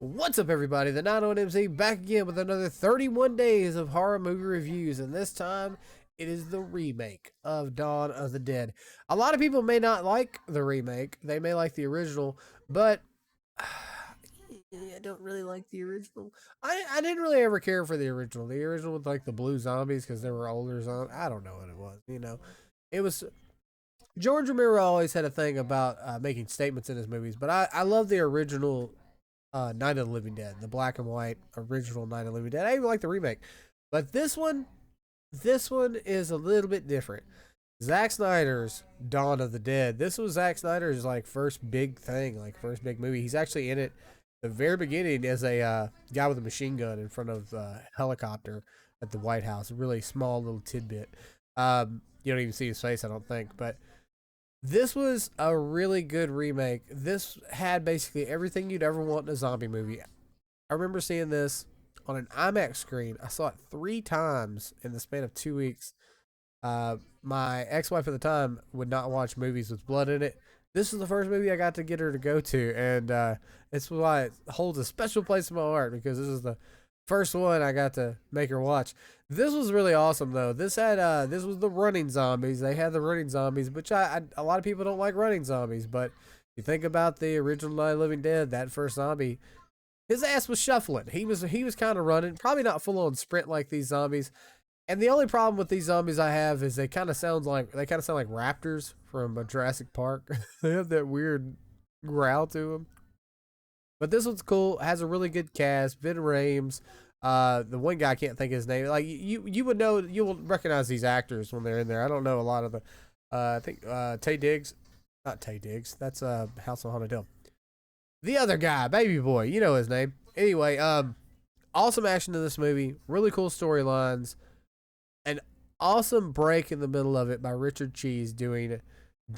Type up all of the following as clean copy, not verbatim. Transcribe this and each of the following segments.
What's up, everybody? The 901MC back again with another 31 days of horror movie reviews, and this time it is the remake of Dawn of the Dead. A lot of people may not like the remake, they may like the original, but I don't really like the original. I didn't really ever care for the original. The original with like the blue zombies because they were older zombies. I don't know what it was. It was. George Romero always had a thing about making statements in his movies, but I love the original Night of the Living Dead, the black and white original Night of the Living Dead. I even like the remake, but this one is a little bit different. Zack Snyder's Dawn of the Dead. This was Zack Snyder's like first big thing, like first big movie. He's actually in it the very beginning as a guy with a machine gun in front of a helicopter at the White House. A really small little tidbit. You don't even see his face, I don't think, but this was a really good remake. This had basically everything you'd ever want in a zombie movie. I remember seeing this on an IMAX screen. I saw it 3 times in the span of 2 weeks. My ex-wife at the time would not watch movies with blood in it. This is the first movie I got to get her to go to, and it's why it holds a special place in my heart, because this is the first one I got to make her watch. This was really awesome though. This was the running zombies. They had the running zombies, which a lot of people don't like running zombies, but you think about the original Night of the Living Dead, that first zombie, his ass was shuffling. He was kind of running, probably not full on sprint like these zombies. And the only problem with these zombies I have is they kind of sound like raptors from Jurassic Park. They have that weird growl to them. But this one's cool. It has a really good cast. Vin Rames. The one guy, I can't think of his name. Like you would know, you will recognize these actors when they're in there. I don't know a lot of the. I think Tay Diggs, not Tay Diggs. That's House on Haunted Hill. The other guy, Baby Boy. You know his name. Anyway, awesome action in this movie. Really cool storylines. An awesome break in the middle of it by Richard Cheese doing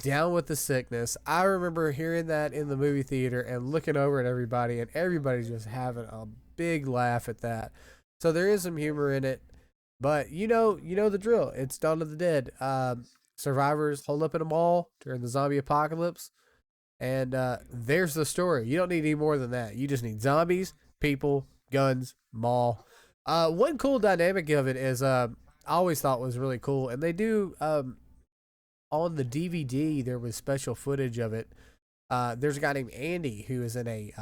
Down with the Sickness. I remember hearing that in the movie theater and looking over at everybody, and everybody's just having a big laugh at that. So there is some humor in it, but you know the drill. It's Dawn of the Dead. Survivors hold up in a mall during the zombie apocalypse, and there's the story. You don't need any more than that. You just need zombies, people, guns, mall. One cool dynamic of it is I always thought was really cool, and they do on the DVD, there was special footage of it. There's a guy named Andy who is in a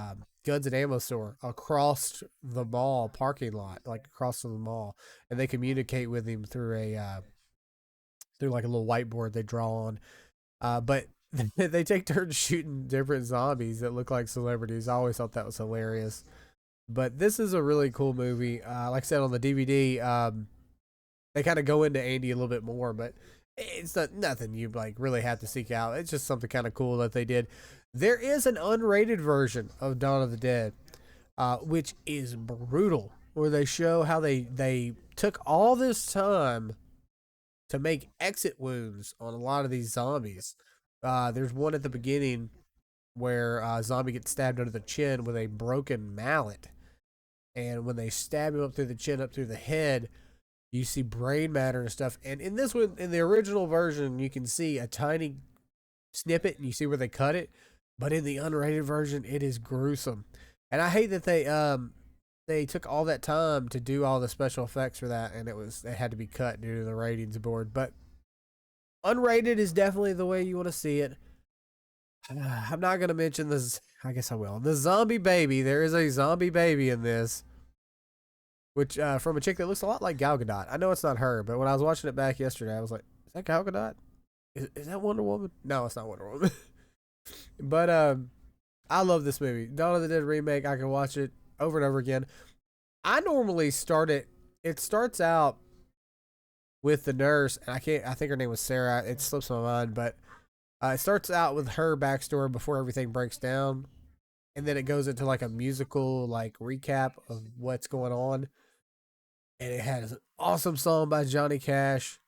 guns and ammo store across the mall parking lot, like across from the mall, and they communicate with him through through like a little whiteboard they draw on. But they take turns shooting different zombies that look like celebrities. I always thought that was hilarious. But this is a really cool movie. Like I said, on the DVD, they kind of go into Andy a little bit more, but it's nothing you like really have to seek out. It's just something kind of cool that they did. There is an unrated version of Dawn of the Dead, which is brutal, where they show how they took all this time to make exit wounds on a lot of these zombies. There's one at the beginning where a zombie gets stabbed under the chin with a broken mallet, and when they stab him up through the chin, up through the head, you see brain matter and stuff. And in this one, in the original version, you can see a tiny snippet and you see where they cut it. But in the unrated version, it is gruesome. And I hate that they took all that time to do all the special effects for that, and it had to be cut due to the ratings board. But unrated is definitely the way you want to see it. I'm not going to mention this. I guess I will. The zombie baby. There is a zombie baby in this, which from a chick that looks a lot like Gal Gadot. I know it's not her, but when I was watching it back yesterday, I was like, "Is that Gal Gadot? Is that Wonder Woman?" No, it's not Wonder Woman. But I love this movie, Dawn of the Dead remake. I can watch it over and over again. I normally start it. It starts out with the nurse, and I think her name was Sarah. It slips my mind, but it starts out with her backstory before everything breaks down, and then it goes into like a musical like recap of what's going on. And it has an awesome song by Johnny Cash.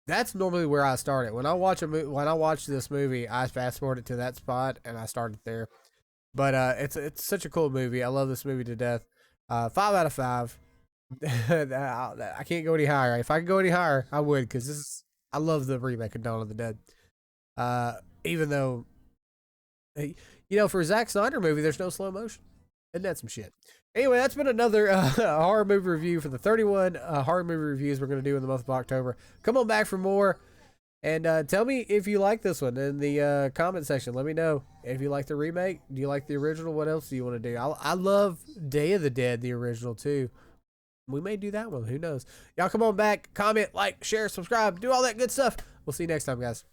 That's normally where I start it. When I watch this movie, I fast forward it to that spot and I start it there. But it's such a cool movie. I love this movie to death. 5 out of 5. I can't go any higher. If I could go any higher, I would, because I love the remake of Dawn of the Dead. Even though, for a Zack Snyder movie, there's no slow motion. Isn't that some shit? Anyway, that's been another horror movie review for the 31 horror movie reviews we're going to do in the month of October. Come on back for more. And tell me if you like this one in the comment section. Let me know if you like the remake. Do you like the original? What else do you want to do? I love Day of the Dead, the original, too. We may do that one. Who knows? Y'all come on back, comment, like, share, subscribe, do all that good stuff. We'll see you next time, guys.